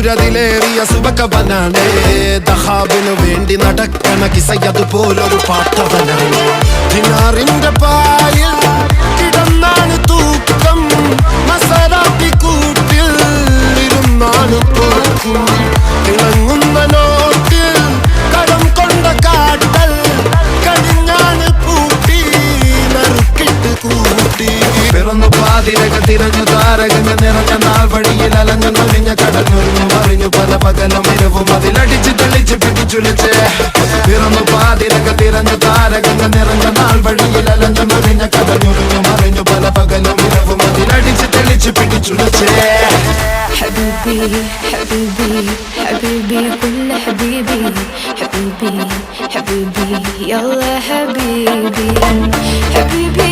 സൂര്യതിലേറിയ സുബകവനാണ് ദഹാബിനു വേണ്ടി നടക്കണ കിസയതുപോലൊരു പാട്ടവനാണ് ദിനാറിന്റെ പായിൽ കിടന്നാണ് തൂക്കം മസറാത്തി കൂട്ടിൽ ഇരുന്നാണ് പോക്കും തിളങ്ങുന്ന നോട്ടിൽ കടം കൊണ്ട കാട്ടൽ കടിഞ്ഞാണ് പൂട്ടി നറുക്കിട്ട് കൂട്ടി പിറന്നു പാതിരക തിരഞ്ഞു താരകങ്ങൾ നിറഞ്ഞ നാൾ വഴിയിൽ അലഞ്ഞു നൊലിഞ്ഞ കടഞ്ഞൊരിഞ്ഞു മറിഞ്ഞു പല പകലും ഇരവും അതിലടിച്ച് തെളിച്ച് പിടിച്ചുലിച്ച് പിറന്നു പാതിരക തിരഞ്ഞു താരകങ്ങൾ നിറഞ്ഞ നാൾ വഴിയിൽ അലഞ്ഞു നൊലിഞ്ഞ കടഞ്ഞൊരിഞ്ഞു മറിഞ്ഞു പല പകലും ഇരവും അതിലടിച്ച് തെളിച്ച് പിടിച്ചുലിച്ച് حبيبي حبيبي حبيبي كل حبيبي حبيبي حبيبي يلا حبيبي حبيبي